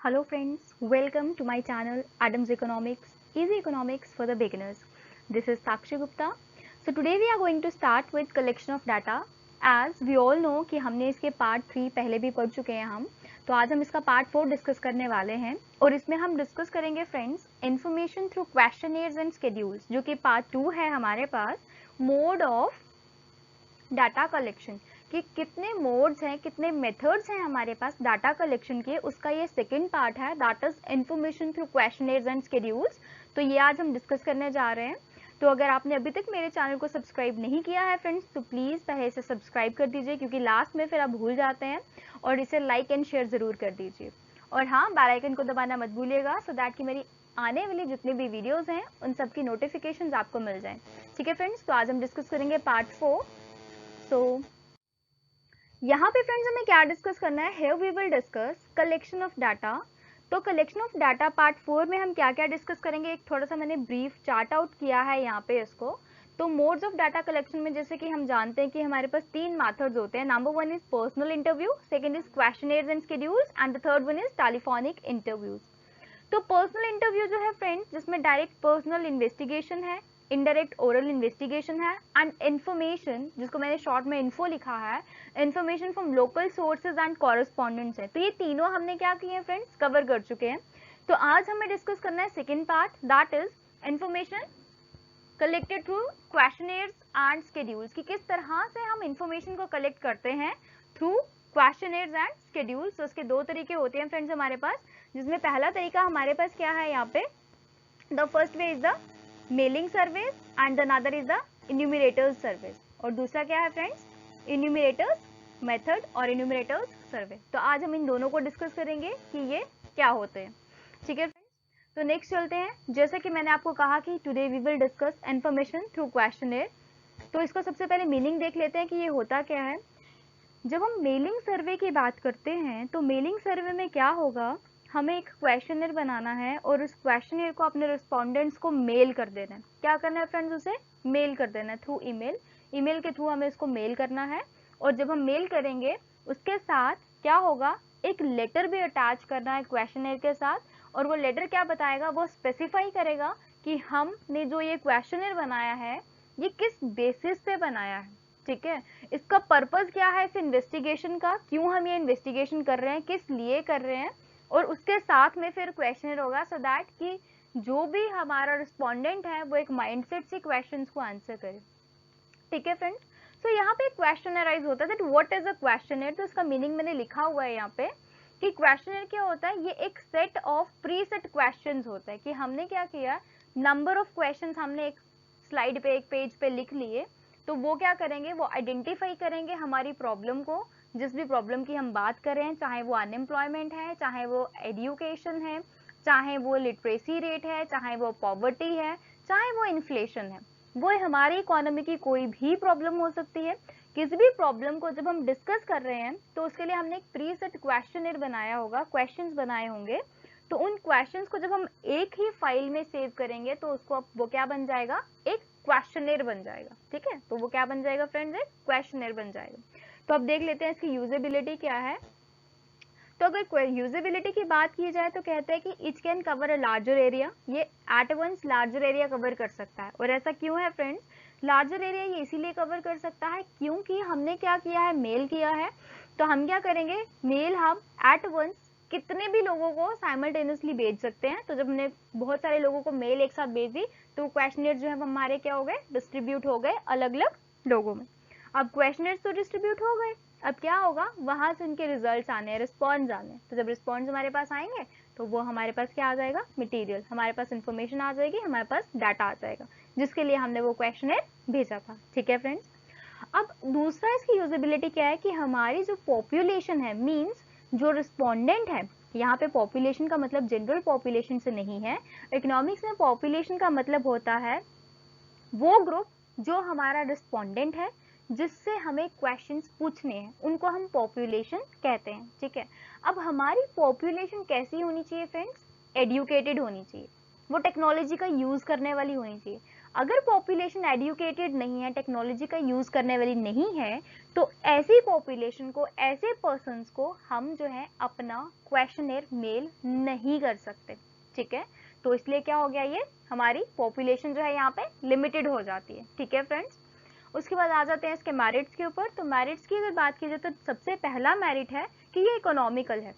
Hello friends, welcome to my channel Adams Economics, Easy Economics for the Beginners. This is Sakshi Gupta. So today we are going to start with collection of data. As we all know कि हमने इसके part 3 पहले भी पढ़ चुके हैं हम, तो आज हम इसका पार्ट 4 डिस्कस करने वाले हैं और इसमें हम डिस्कस करेंगे friends information through questionnaires and schedules, जो कि पार्ट 2 है हमारे पास, मोड ऑफ डाटा कलेक्शन, कि कितने मोड्स हैं, कितने मेथड्स हैं हमारे पास डाटा कलेक्शन के, उसका ये सेकंड पार्ट है, that is information through questionnaires and schedules. तो ये आज हम डिस्कस करने जा रहे हैं। तो अगर आपने अभी तक मेरे चैनल को सब्सक्राइब नहीं किया है फ्रेंड्स, तो प्लीज़ पहले से सब्सक्राइब कर दीजिए, क्योंकि लास्ट में फिर आप भूल जाते हैं, और इसे लाइक एंड शेयर ज़रूर कर दीजिए। और हाँ, बेल आइकन को दबाना मत भूलिएगा, सो दैट कि मेरी आने वाली जितनी भी वीडियोस हैं उन सब की नोटिफिकेशंस आपको मिल जाएं। ठीक है फ्रेंड्स, तो आज हम डिस्कस करेंगे पार्ट 4। सो यहाँ पे फ्रेंड्स हमें क्या डिस्कस करना है, here we will discuss collection of data. तो कलेक्शन ऑफ डाटा पार्ट 4 में हम क्या क्या डिस्कस करेंगे, एक थोड़ा सा मैंने ब्रीफ चार्ट आउट किया है यहाँ पे इसको। तो मोड्स ऑफ डाटा कलेक्शन में जैसे कि हम जानते हैं कि हमारे पास 3 मेथड्स होते हैं। Number 1 is personal interview, second is questionnaires and schedules, and the third one is telephonic interviews. तो पर्सनल इंटरव्यू जो है फ्रेंड्स, जिसमें डायरेक्ट पर्सनल इन्वेस्टिगेशन है, इनडायरेक्ट ओरल इन्वेस्टिगेशन है, एंड इन्फॉर्मेशन, जिसको मैंने शॉर्ट में इन्फो लिखा है, information from local sources and correspondents है। तो ये तीनों हमने क्या किए हैं फ्रेंड्स, कवर कर चुके हैं। तो आज हमें डिस्कस करना है second part, that is information collected through questionnaires and schedules, कि किस तरह से हम इंफॉर्मेशन को कलेक्ट करते हैं थ्रू क्वेश्चनेयर्स एंड शेड्यूल्स। तो उसके दो तरीके होते हैं फ्रेंड्स हमारे पास, जिसमें पहला तरीका हमारे पास क्या है यहाँ पे, the first way is the mailing service and another is the enumerators service, और दूसरा क्या है फ्रेंड्स, इन्यूमरेटर्स मेथड और इन्यूमरेटर्स सर्वे। तो आज हम इन दोनों को डिस्कस करेंगे कि ये क्या होते हैं। ठीक है फ्रेंड्स, तो नेक्स्ट चलते हैं। जैसा कि मैंने आपको कहा कि today we will discuss information through questionnaire, तो इसको सबसे पहले मीनिंग देख लेते हैं कि ये होता क्या है। जब हम मेलिंग सर्वे की बात करते हैं, तो मेलिंग सर्वे में क्या होगा, हमें एक क्वेश्चनर बनाना है और उस क्वेश्चनर को अपने रिस्पोंडेंट्स को मेल कर देना है। क्या करना है फ्रेंड्स, उसे मेल कर देना है थ्रू ईमेल। ईमेल के थ्रू हमें इसको मेल करना है, और जब हम मेल करेंगे उसके साथ क्या होगा, एक लेटर भी अटैच करना है क्वेश्चनर के साथ। और वो लेटर क्या बताएगा, वो स्पेसिफाई करेगा कि हमने जो ये क्वेश्चनर बनाया है ये किस बेसिस पे बनाया है। ठीक है, इसका पर्पस क्या है इस इन्वेस्टिगेशन का, क्यों हम ये इन्वेस्टिगेशन कर रहे हैं, किस लिए कर रहे हैं, और उसके साथ में फिर क्वेश्चनर होगा, सो दैट कि जो भी हमारा रिस्पोंडेंट है वो एक माइंडसेट से क्वेश्चंस को आंसर करे। ठीक है फ्रेंड्स, तो यहाँ पे क्वेश्चन अराइज होता है, व्हाट इज अ क्वेश्चनर। तो इसका मीनिंग मैंने लिखा हुआ है यहाँ पे कि क्वेश्चनर क्या होता है, ये एक set of pre set questions होता है। कि हमने क्या किया, नंबर ऑफ क्वेश्चंस हमने एक स्लाइड पे, एक पेज पे लिख लिए, तो वो क्या करेंगे, वो आइडेंटिफाई करेंगे हमारी प्रॉब्लम को, जिस भी प्रॉब्लम की हम बात कर रहे हैं, चाहे वो अनएम्प्लॉयमेंट है, चाहे वो एजुकेशन है, चाहे वो लिटरेसी रेट है, चाहे वो पॉवर्टी है, चाहे वो इन्फ्लेशन है, वो हमारी इकोनॉमी की कोई भी प्रॉब्लम हो सकती है। किसी भी प्रॉब्लम को जब हम डिस्कस कर रहे हैं, तो उसके लिए हमने एक प्री सेट क्वेश्चनर बनाया होगा, क्वेश्चंस बनाए होंगे। तो उन क्वेश्चंस को जब हम एक ही फाइल में सेव करेंगे, तो उसको वो क्या बन जाएगा, एक क्वेश्चनर बन जाएगा। ठीक है, तो वो क्या बन जाएगा फ्रेंड्स, एक क्वेश्चनर बन जाएगा। तो अब देख लेते हैं इसकी यूजेबिलिटी क्या है। तो अगर यूजेबिलिटी की बात की जाए, तो कहते हैं कि each can cover a larger area, ये at once larger area cover कर सकता है। और ऐसा क्यों है फ्रेंड्स, लार्जर एरिया ये इसीलिए कवर कर सकता है क्योंकि हमने क्या किया है, मेल किया है। तो हम क्या करेंगे, मेल हम एट वंस कितने भी लोगों को साइमल्टेनियसली भेज सकते हैं। तो जब हमने बहुत सारे लोगों को मेल एक साथ भेज दी, तो क्वेश्चनर जो है हमारे क्या हो गए, डिस्ट्रीब्यूट हो गए अलग अलग लोगों में। अब क्वेश्चनर्स तो डिस्ट्रीब्यूट हो गए, अब क्या होगा, वहां से उनके रिजल्ट्स आने हैं, रिस्पॉन्स आने हैं। तो जब रिस्पॉन्स हमारे पास आएंगे, तो वो हमारे पास क्या आ जाएगा, मटेरियल, हमारे पास इंफॉर्मेशन आ जाएगी, हमारे पास डाटा आ जाएगा, जिसके लिए हमने वो क्वेश्चनर भेजा था। ठीक है फ्रेंड्स, अब दूसरा इसकी यूजेबिलिटी क्या है, कि हमारी जो पॉपुलेशन है, मीन्स जो रिस्पोंडेंट है, यहाँ पे पॉपुलेशन का मतलब जनरल पॉपुलेशन से नहीं है। इकोनॉमिक्स में पॉपुलेशन का मतलब होता है वो ग्रुप जो हमारा रिस्पोंडेंट है, जिससे हमें क्वेश्चंस पूछने हैं, उनको हम पॉपुलेशन कहते हैं। ठीक है, अब हमारी पॉपुलेशन कैसी होनी चाहिए फ्रेंड्स, एडुकेटेड होनी चाहिए, वो टेक्नोलॉजी का यूज करने वाली होनी चाहिए। अगर पॉपुलेशन एडुकेटेड नहीं है, टेक्नोलॉजी का यूज करने वाली नहीं है, तो ऐसी पॉपुलेशन को, ऐसे पर्सन्स को हम जो है अपना क्वेश्चनर मेल नहीं कर सकते, ठीक है। तो इसलिए क्या हो गया, ये हमारी पॉपुलेशन जो है यहाँ पे लिमिटेड हो जाती है, ठीक है फ्रेंड्स। उसके बाद आ जाते हैं इसके मेरिट्स के ऊपर। तो मेरिट्स की अगर बात की जाए तो सबसे पहला मेरिट है कि ये इकोनॉमिकल है।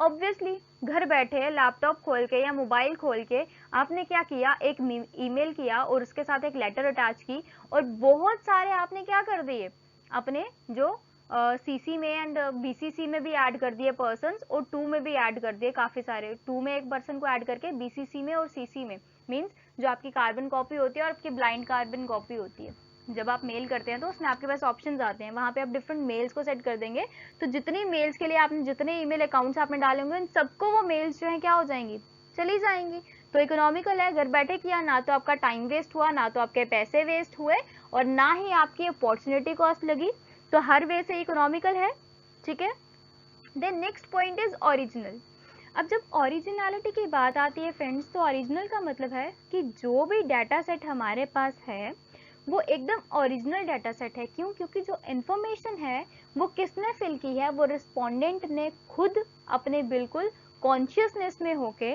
ऑब्वियसली घर बैठे लैपटॉप खोल के या मोबाइल खोल के आपने क्या किया, एक ईमेल किया और उसके साथ एक लेटर अटैच की, और बहुत सारे आपने क्या कर दिए, अपने जो सीसी में एंड बीसीसी में भी ऐड कर दिए पर्सन्स, और 2 में भी ऐड कर दिए काफी सारे, 2 में एक पर्सन को ऐड करके बीसीसी में और सीसी में, मींस जो आपकी कार्बन कॉपी होती है और आपकी ब्लाइंड कार्बन कॉपी होती है। जब आप मेल करते हैं तो उसमें आपके पास ऑप्शंस आते हैं, वहां पे आप डिफरेंट मेल्स को सेट कर देंगे, तो जितनी मेल्स के लिए आपने, जितने ईमेल अकाउंट्स आपने डाले होंगे, उन सबको वो मेल्स जो है क्या हो जाएंगी, चली जाएंगी। तो इकोनॉमिकल है, घर बैठे किया, ना तो आपका टाइम वेस्ट हुआ, ना तो आपके पैसे वेस्ट हुए, और ना ही आपकी अपॉर्चुनिटी कॉस्ट लगी, तो हर वे से इकोनॉमिकल है, ठीक है। Then next point is original. अब जब ओरिजिनलिटी की बात आती है फ्रेंड्स, तो ओरिजिनल का मतलब है कि जो भी डाटा सेट हमारे पास है वो एकदम ओरिजिनल डाटा सेट है। क्यों? क्योंकि जो इन्फॉर्मेशन है वो किसने फिल की है, वो रिस्पोंडेंट ने खुद अपने बिल्कुल कॉन्शियसनेस में होके,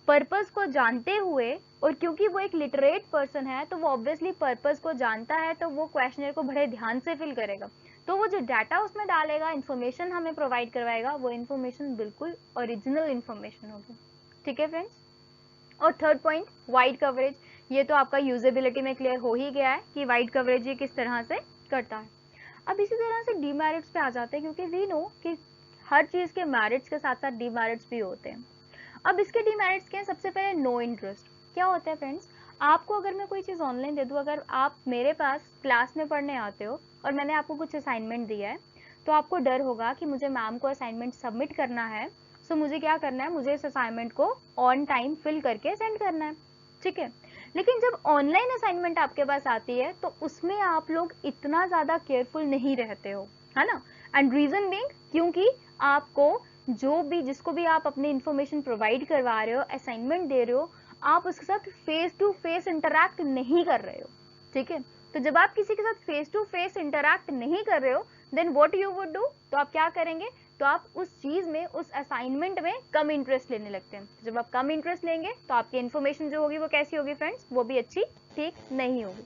पर्पस को जानते हुए, और क्योंकि वो एक लिटरेट पर्सन है तो वो ऑब्वियसली पर्पस को जानता है, तो वो क्वेश्चनर को बड़े ध्यान से फिल करेगा, तो वो जो डाटा उसमें डालेगा, इन्फॉर्मेशन हमें प्रोवाइड करवाएगा, वो इन्फॉर्मेशन बिल्कुल ओरिजिनल इन्फॉर्मेशन होगी, ठीक है फ्रेंड्स। और थर्ड पॉइंट, वाइड कवरेज। ये तो आपका यूजेबिलिटी में क्लियर हो ही गया है कि वाइड कवरेज ये किस तरह से करता है। अब इसी तरह से डीमेरिट्स पे आ जाते हैं, क्योंकि वी नो कि हर चीज के मेरिट्स के साथ साथ डीमेरिट्स भी होते हैं। अब इसके डीमेरिट्स क्या है? सबसे पहले नो इंटरेस्ट। क्या होता है फ्रेंड्स, आपको अगर मैं कोई चीज ऑनलाइन दे दूं, अगर आप मेरे पास क्लास में पढ़ने आते हो और मैंने आपको कुछ असाइनमेंट दिया है, तो आपको डर होगा कि मुझे मैम को असाइनमेंट सबमिट करना है, सो मुझे क्या करना है, मुझे इस असाइनमेंट को ऑन टाइम फिल करके सेंड करना है, ठीक है। लेकिन जब ऑनलाइन असाइनमेंट आपके पास आती है तो उसमें आप लोग इतना ज्यादा केयरफुल नहीं रहते हो, है ना। एंड रीजन बीइंग, क्योंकि आपको जो भी, जिसको भी आप अपनी इंफॉर्मेशन प्रोवाइड करवा रहे हो, असाइनमेंट दे रहे हो, आप उसके साथ फेस टू फेस इंटरैक्ट नहीं कर रहे हो, ठीक है। तो जब आप किसी के साथ फेस टू फेस इंटरैक्ट नहीं कर रहे हो, then what you would do, तो आप क्या करेंगे, तो आप उस चीज में, उस असाइनमेंट में कम इंटरेस्ट लेने लगते हैं। जब आप कम इंटरेस्ट लेंगे तो आपकी इन्फॉर्मेशन जो होगी वो कैसी होगी फ्रेंड्स, वो भी अच्छी ठीक नहीं होगी,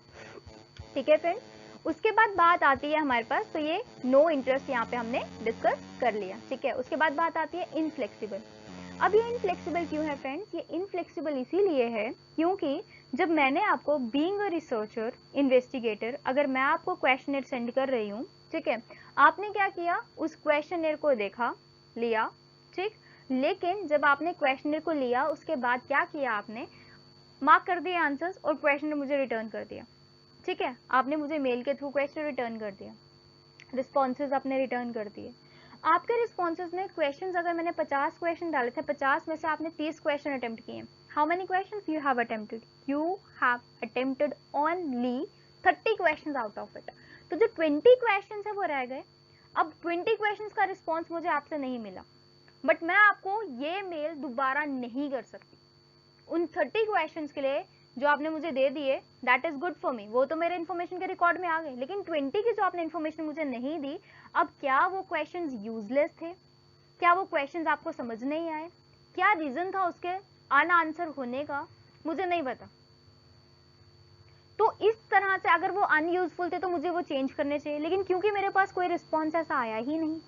ठीक है फ्रेंड्स। उसके बाद बात आती है हमारे पास, तो ये नो इंटरेस्ट यहाँ पे हमने डिस्कस कर लिया, ठीक है। उसके बाद बात आती है इनफ्लेक्सिबल। अब ये इनफ्लेक्सिबल क्यों है फ्रेंड्स? ये इनफ्लेक्सिबल इसीलिए है क्योंकि जब मैंने आपको, बीइंग अ रिसर्चर, इन्वेस्टिगेटर, अगर मैं आपको क्वेश्चनर सेंड कर रही हूँ, ठीक है, आपने क्या किया, उस क्वेश्चनर को देखा, लिया, ठीक, लेकिन जब आपने क्वेश्चनर को लिया उसके बाद क्या किया, आपने मार्क कर दिए आंसर्स और क्वेश्चनर मुझे रिटर्न कर दिया, ठीक है। आपने मुझे मेल के थ्रू क्वेश्चन रिटर्न कर दिया, रिस्पॉन्सेज आपने रिटर्न कर दिए। आपके रिस्पॉन्सेज में क्वेश्चंस, अगर मैंने 50 क्वेश्चन डाले थे, 50 में से आपने 30 क्वेश्चन अटेम्प्ट किए। How many questions you have attempted? You have attempted only 30 questions out of it. तो जो 20 क्वेश्चंस है वो रह गए। अब 20 क्वेश्चंस का रिस्पॉन्स मुझे आपसे नहीं मिला, बट मैं आपको ये मेल दोबारा नहीं कर सकती। उन 30 क्वेश्चंस के लिए जो आपने मुझे दे दिए, that is good for me, वो तो मेरे इन्फॉर्मेशन के रिकॉर्ड में आ गए, लेकिन 20 की जो आपने इन्फॉर्मेशन मुझे नहीं दी, अब क्या वो क्वेश्चंस यूजलेस थे? क्या वो क्वेश्चंस आपको समझ नहीं आए? क्या रीजन था उसके अनआंसर होने का? मुझे नहीं पता। तो इस तरह से अगर वो अनयूजफुल थे तो मुझे वो चेंज करने चाहिए, लेकिन क्योंकि मेरे पास कोई रिस्पॉन्स ऐसा आया ही नहीं,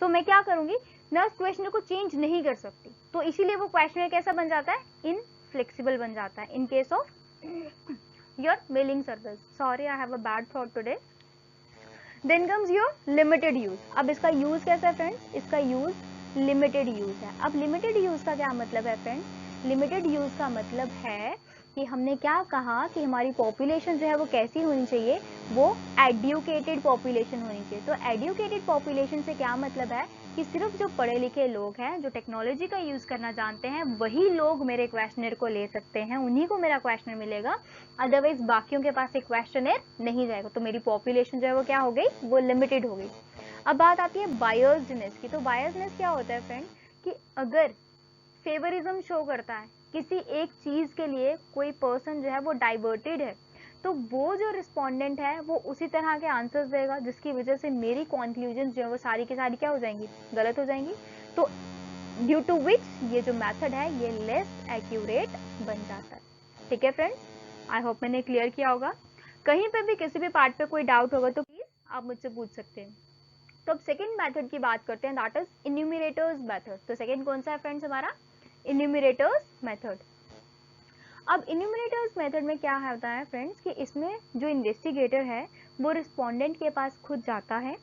सो मैं क्या करूंगी, मैं उस क्वेश्चन को चेंज नहीं कर सकती। तो इसीलिए वो क्वेश्चन कैसा बन जाता है, इनफ्लेक्सिबल बन जाता है in case of your mailing service. Sorry, I have a bad thought today. Then comes your limited use. अब इसका यूज कैसा है फ्रेंड्स? इसका यूज लिमिटेड यूज है। अब लिमिटेड यूज का क्या मतलब है फ्रेंड्स? लिमिटेड यूज का मतलब है कि हमने क्या कहा कि हमारी पॉपुलेशन जो है वो कैसी होनी चाहिए, वो एडुकेटेड पॉपुलेशन होनी चाहिए। तो एडुकेटेड पॉपुलेशन से क्या मतलब है कि सिर्फ जो पढ़े लिखे लोग हैं, जो टेक्नोलॉजी का यूज करना जानते हैं, वही लोग मेरे क्वेश्चनर को ले सकते हैं, उन्हीं को मेरा क्वेश्चनर मिलेगा, अदरवाइज बाकियों के पास एक क्वेश्चनर नहीं जाएगा। तो मेरी पॉपुलेशन जो है वो क्या हो गई, वो लिमिटेड हो गई। अब बात आती है बायस्डनेस की। तो बायस्डनेस क्या होता है फ्रेंड, कि अगर फेवरिज्म शो करता है, किसी एक चीज के लिए कोई पर्सन जो है वो डाइवर्टेड है, तो वो जो रिस्पोंडेंट है वो उसी तरह के आंसर्स देगा, जिसकी वजह से मेरी कंक्लूजन जो है वो सारी की सारी क्या हो जाएंगी, गलत हो जाएंगी। तो ड्यू टू विच ये जो मेथड है ये लेस एक्यूरेट बन जाता है। ठीक है फ्रेंड्स, आई होप मैंने क्लियर किया होगा। कहीं पे भी किसी भी पार्ट पे कोई डाउट होगा तो प्लीज आप मुझसे पूछ सकते हैं। तो अब सेकेंड मेथड की बात करते हैं, दैट इज इन्यूमरेटर्स मेथड। तो सेकेंड कौन सा है फ्रेंड्स हमारा, इन्यूमरेटर्स मेथड। अब इन्यूमरेटर्स मेथड में क्या होता है फ्रेंड्स कि इसमें जो इन्वेस्टिगेटर है वो रिस्पोंडेंट के पास खुद जाता है,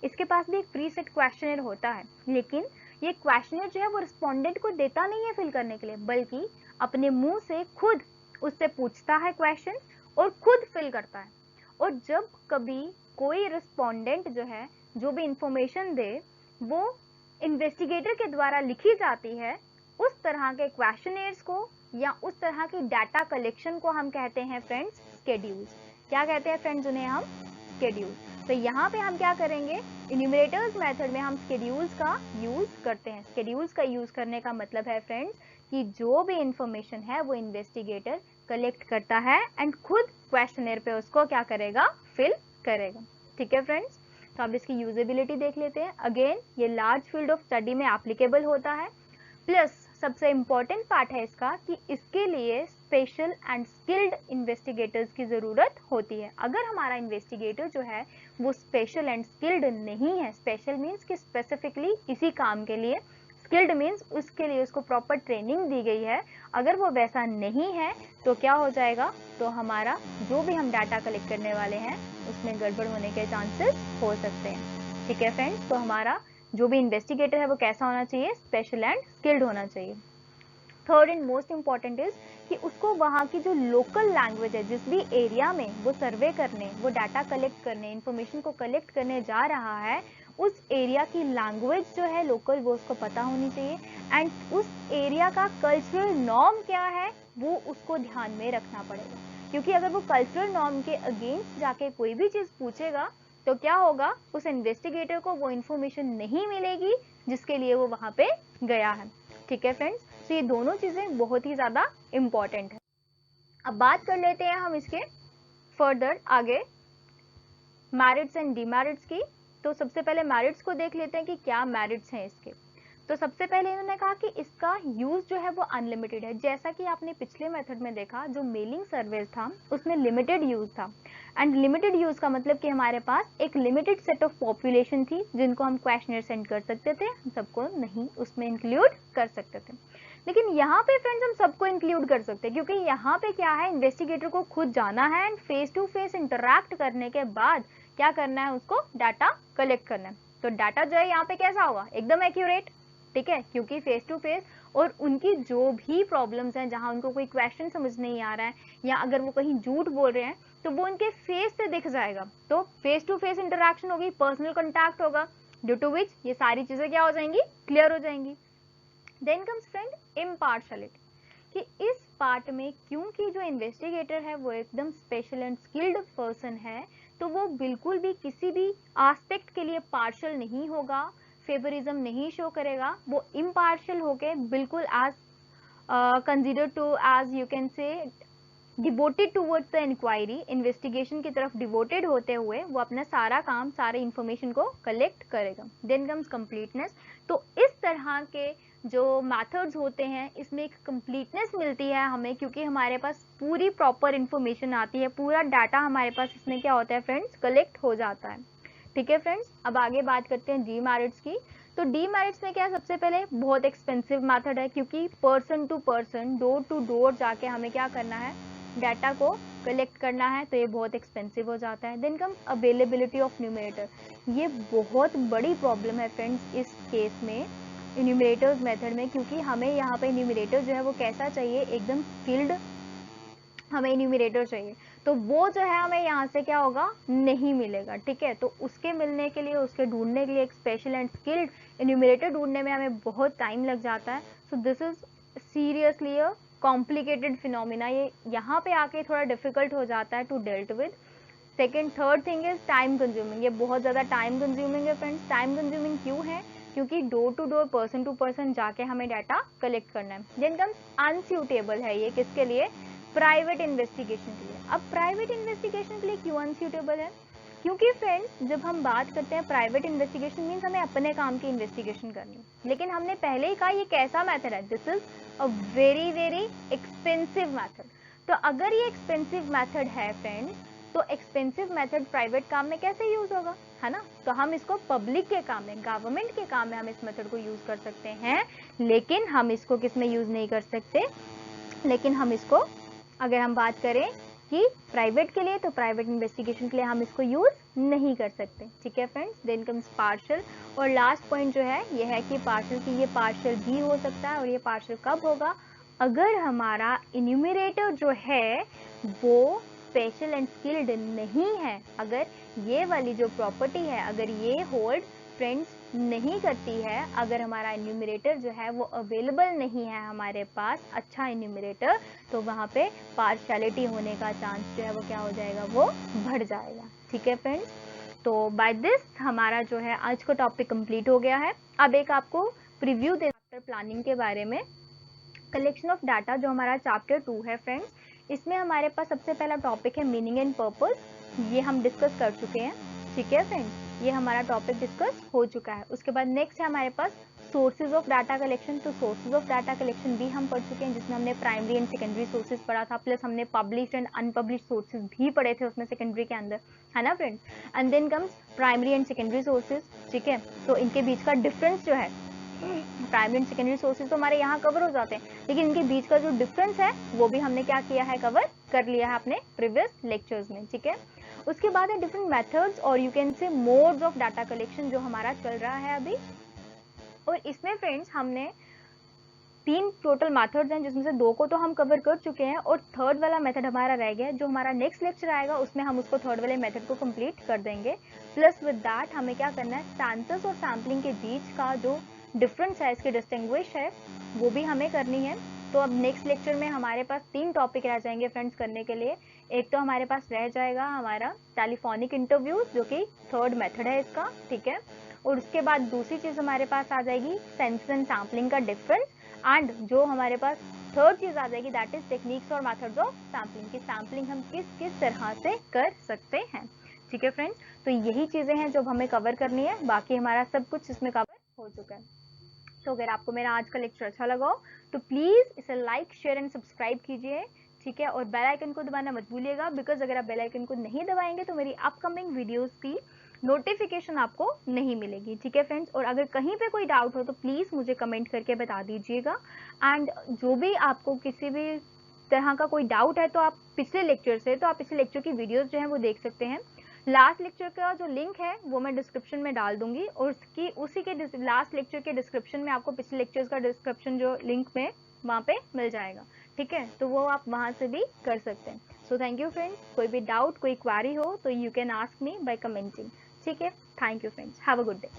इसके पास भी एक प्री सेट क्वेश्चनर होता है, लेकिन ये क्वेश्चनर जो है वो रिस्पोंडेंट को देता नहीं है फिल करने के लिए, बल्कि अपने मुंह से खुद उससे पूछता है क्वेश्चन और खुद फिल करता है। और जब कभी कोई रिस्पोंडेंट जो है जो भी इंफॉर्मेशन दे वो इन्वेस्टिगेटर के द्वारा लिखी जाती है, उस तरह के क्वेश्चनर्स को या उस तरह की डाटा कलेक्शन को हम कहते हैं फ्रेंड्स स्केड्यूल्स। क्या कहते हैं फ्रेंड्स उन्हें हम, स्केड्यूल्स। तो यहाँ पे हम क्या करेंगे, इन्यूमरेटर्स मेथड में हम स्केड्यूल्स का यूज करते हैं। स्केड्यूल्स का यूज करने का मतलब है फ्रेंड्स कि जो भी इंफॉर्मेशन है वो इन्वेस्टिगेटर कलेक्ट करता है एंड खुद क्वेश्चनर पे उसको क्या करेगा, फिल करेगा। ठीक है फ्रेंड्स, तो अब इसकी यूजेबिलिटी देख लेते हैं। अगेन ये लार्ज फील्ड ऑफ स्टडी में एप्लीकेबल होता है, प्लस सबसे इम्पॉर्टेंट पार्ट है इसका कि इसके लिए स्पेशल एंड स्किल्ड इन्वेस्टिगेटर्स की ज़रूरत होती है। अगर हमारा इन्वेस्टिगेटर जो है वो स्पेशल एंड स्किल्ड नहीं है, स्पेशल मीन्स कि स्पेसिफिकली इसी काम के लिए, स्किल्ड मीन्स उसके लिए उसको प्रॉपर ट्रेनिंग दी गई है, अगर वो वैसा नहीं है तो क्या हो जाएगा, तो हमारा जो भी हम डाटा कलेक्ट करने वाले हैं उसमें गड़बड़ होने के चांसेस हो सकते हैं। ठीक है फ्रेंड्स, तो हमारा जो भी इन्वेस्टिगेटर है वो कैसा होना चाहिए, स्पेशल एंड स्किल्ड होना चाहिए। Third and most important is कि उसको वहाँ की जो लोकल लैंग्वेज है, जिस भी एरिया में वो सर्वे करने, वो डाटा कलेक्ट करने, इंफॉर्मेशन को कलेक्ट करने जा रहा है, उस एरिया की लैंग्वेज जो है लोकल वो उसको पता होनी चाहिए एंड उस एरिया का कल्चरल नॉर्म क्या है वो उसको ध्यान में रखना पड़ेगा। क्योंकि अगर वो कल्चरल नॉर्म के अगेंस्ट जाके कोई भी चीज पूछेगा तो क्या होगा, उस इन्वेस्टिगेटर को वो इन्फॉर्मेशन नहीं मिलेगी जिसके लिए वो वहां पे गया है। ठीक है फ्रेंड्स, तो ये दोनों चीजें बहुत ही ज्यादा इंपॉर्टेंट है। अब बात कर लेते हैं हम इसके फर्दर आगे मेरिट्स एंड डिमेरिट्स की। तो सबसे पहले मेरिट्स को देख लेते हैं कि क्या मेरिट्स हैं इसके। तो सबसे पहले इन्होंने कहा कि इसका यूज जो है वो अनलिमिटेड है। जैसा कि आपने पिछले मेथड में देखा, जो मेलिंग सर्वेज था उसमें लिमिटेड यूज था, एंड लिमिटेड यूज का मतलब कि हमारे पास एक लिमिटेड सेट ऑफ पॉपुलेशन थी जिनको हम क्वेश्चनर सेंड कर सकते थे, सबको नहीं उसमें इंक्लूड कर सकते थे। लेकिन यहाँ पे फ्रेंड्स हम सबको इंक्लूड कर सकते हैं, क्योंकि यहाँ पे क्या है, इन्वेस्टिगेटर को खुद जाना है and face to face interact करने के बाद क्या करना है, उसको डाटा कलेक्ट करना है। तो डाटा जो है यहाँ पे कैसा होगा, एकदम एक्यूरेट। ठीक है, क्योंकि फेस टू फेस, और उनकी जो भी प्रॉब्लम्स हैं, जहां उनको कोई क्वेश्चन समझ नहीं आ रहा है या अगर वो कहीं झूठ बोल रहे हैं तो वो उनके फेस से दिख जाएगा। तो फेस टू फेस इंटरैक्शन होगी, पर्सनल कॉन्टैक्ट होगा, ड्यू टू विच ये सारी चीजें क्या हो जाएंगी, क्लियर हो जाएंगी। देन कम्स फ्रेंड इम्पार्शलिटी, कि इस पार्ट में क्योंकि जो इन्वेस्टिगेटर है वो एकदम स्पेशल एंड स्किल्ड पर्सन है, तो वो बिल्कुल भी किसी भी एस्पेक्ट के लिए पार्शल नहीं होगा, फेवरिज्म नहीं शो करेगा, वो इम्पार्शियल होके बिल्कुल as consider to as you can say devoted towards the inquiry, investigation की तरफ डिवोटेड होते हुए वो अपना सारा काम, सारे इंफॉर्मेशन को कलेक्ट करेगा। देन कम्स कंप्लीटनेस, तो इस तरह के जो मेथड्स होते हैं इसमें एक कंप्लीटनेस मिलती है हमें, क्योंकि हमारे पास पूरी प्रॉपर इंफॉर्मेशन आती है, पूरा डाटा हमारे पास इसमें क्या होता है फ्रेंड्स, कलेक्ट हो जाता है। ठीक है फ्रेंड्स, अब आगे बात करते हैं डीमेरिट्स की। तो डीमेरिट्स में क्या है, सबसे पहले बहुत एक्सपेंसिव मेथड है, क्योंकि person to person, door to door जाके हमें क्या करना है, डाटा को कलेक्ट करना है, तो ये बहुत एक्सपेंसिव हो जाता है। Then comes availability of numerator, ये बहुत बड़ी प्रॉब्लम है फ्रेंड्स इस केस में, न्यूमरेटर्स मेथड में, क्योंकि हमें यहाँ पे न्यूमरेटर जो है वो कैसा चाहिए, एकदम स्किल्ड हमें न्यूमरेटर चाहिए, तो वो जो है हमें यहाँ से क्या होगा, नहीं मिलेगा। ठीक है, तो उसके मिलने के लिए, उसके ढूंढने के लिए, एक स्पेशल एंड स्किल्ड न्यूमरेटर ढूंढने में हमें बहुत टाइम लग जाता है। So this is seriously a complicated phenomena, ये यहाँ पे आके थोड़ा डिफिकल्ट हो जाता है to dealt with. Second third thing is time consuming, ये बहुत ज़्यादा टाइम कंज्यूमिंग है फ्रेंड्स। टाइम कंज्यूमिंग क्यों है, क्योंकि door to door person to person जाके हमें डाटा कलेक्ट करना है। देन कम्स अनस्यूटेबल है ये किसके लिए, प्राइवेट इन्वेस्टिगेशन के लिए। अब प्राइवेट इन्वेस्टिगेशन के लिए क्यों अनस्यूटेबल है, क्योंकि फ्रेंड्स जब हम बात करते हैं प्राइवेट इन्वेस्टिगेशन मीन्स हमें अपने काम की इन्वेस्टिगेशन करनी, लेकिन हमने पहले ही कहा ये कैसा मेथड है, this is a very very expensive method. तो अगर ये एक्सपेंसिव मेथड है फ्रेंड्स, तो एक्सपेंसिव मेथड प्राइवेट काम में कैसे यूज होगा, है ना। तो हम इसको पब्लिक के काम में, गवर्नमेंट के काम में हम इस मेथड को यूज कर सकते हैं, लेकिन हम इसको किस में यूज नहीं कर सकते, लेकिन हम इसको अगर हम बात करें कि प्राइवेट के लिए, तो प्राइवेट इन्वेस्टिगेशन के लिए हम इसको यूज नहीं कर सकते। ठीक है फ्रेंड्स, देन कम्स पार्शियल। और लास्ट पॉइंट जो है ये है कि पार्शियल की, ये पार्शियल भी हो सकता है, और ये पार्शियल कब होगा, अगर हमारा इन्यूमरेटर जो है वो स्पेशल एंड स्किल्ड नहीं है, अगर ये वाली जो प्रॉपर्टी है अगर ये होल्ड फ्रेंड्स नहीं करती है, अगर हमारा इन्यूमरेटर जो है वो अवेलेबल नहीं है हमारे पास अच्छा इन्यूमरेटर, तो वहाँ पे पार्शियलिटी होने का चांस जो है वो क्या हो जाएगा, वो बढ़ जाएगा। ठीक है फ्रेंड्स, तो बाय दिस हमारा जो है आज का टॉपिक कंप्लीट हो गया है। अब एक आपको प्रीव्यू दे आफ्टर प्लानिंग के बारे में। कलेक्शन ऑफ डाटा जो हमारा चैप्टर 2 है फ्रेंड्स, इसमें हमारे पास सबसे पहला टॉपिक है मीनिंग एंड पर्पस, ये हम डिस्कस कर चुके हैं। ठीक है फ्रेंड्स, ये हमारा टॉपिक डिस्कस हो चुका है। उसके बाद नेक्स्ट है हमारे पास सोर्सेज ऑफ डाटा कलेक्शन। तो सोर्सेज ऑफ डाटा कलेक्शन भी हम पढ़ चुके हैं, जिसमें हमने प्राइमरी एंड सेकेंडरी सोर्सेज पढ़ा था, प्लस हमने पब्लिश्ड एंड अनपब्लिश्ड सोर्सेज भी पढ़े थे उसमें सेकेंडरी के अंदर, है ना friends. And then comes primary and secondary sources. ठीक है, तो इनके बीच का डिफरेंस जो है, प्राइमरी एंड सेकेंडरी सोर्सेज तो हमारे यहाँ कवर हो जाते हैं, लेकिन इनके बीच का जो डिफरेंस है वो भी हमने क्या किया है, कवर कर लिया है अपने प्रीवियस लेक्चर्स में। ठीक है, उसके बाद है डिफरेंट मेथड्स और यू कैन से मोड्स ऑफ डाटा कलेक्शन जो हमारा चल रहा है अभी। और इसमें फ्रेंड्स हमने 3 टोटल मेथड्स हैं, जिसमें से 2 को तो हम कवर कर चुके हैं, और थर्ड वाला मेथड हमारा रह गया है। जो हमारा नेक्स्ट लेक्चर आएगा उसमें हम उसको थर्ड वाले मेथड को कंप्लीट कर देंगे। प्लस विद दैट हमें क्या करना है, सेंसस और सैम्पलिंग के बीच का जो डिफरेंस है, इसके डिस्टिंग्विश है, वो भी हमें करनी है। तो अब नेक्स्ट लेक्चर में हमारे पास 3 टॉपिक रह जाएंगे फ्रेंड्स करने के लिए। एक तो हमारे पास रह जाएगा हमारा टेलीफोनिक इंटरव्यूज, जो कि थर्ड मेथड है इसका। ठीक है, और उसके बाद दूसरी चीज हमारे पास आ जाएगी सेंसस एंड सैम्पलिंग का डिफरेंस, एंड जो हमारे पास थर्ड चीज आ जाएगी दैट इज टेक्निक्स और मेथड्स ऑफ सैम्पलिंग, की सैम्पलिंग हम किस किस तरह से कर सकते हैं। ठीक है फ्रेंड्स, तो यही चीजें हैं जो हमें कवर करनी है, बाकी हमारा सब कुछ इसमें कवर हो चुका है। तो अगर आपको मेरा आज का लेक्चर अच्छा लगा हो तो प्लीज इसे लाइक शेयर एंड सब्सक्राइब कीजिए। ठीक है, और बेल आइकन को दबाना मत भूलिएगा, बिकॉज अगर आप बेल आइकन को नहीं दबाएंगे तो मेरी अपकमिंग वीडियोस की नोटिफिकेशन आपको नहीं मिलेगी। ठीक है फ्रेंड्स, और अगर कहीं पे कोई डाउट हो तो प्लीज मुझे कमेंट करके बता दीजिएगा। एंड जो भी आपको किसी भी तरह का कोई डाउट है तो आप पिछले लेक्चर से, तो आप पिछले लेक्चर की वीडियोस जो है वो देख सकते हैं। लास्ट लेक्चर का जो लिंक है वो मैं डिस्क्रिप्शन में डाल दूंगी, और उसी के लास्ट लेक्चर के डिस्क्रिप्शन में आपको पिछले लेक्चर्स का डिस्क्रिप्शन जो लिंक में वहाँ पे मिल जाएगा। ठीक है, तो वो आप वहाँ से भी कर सकते हैं। सो थैंक यू फ्रेंड्स, कोई भी डाउट कोई क्वेरी हो तो you can ask me by commenting. ठीक है, thank you friends, have a good day.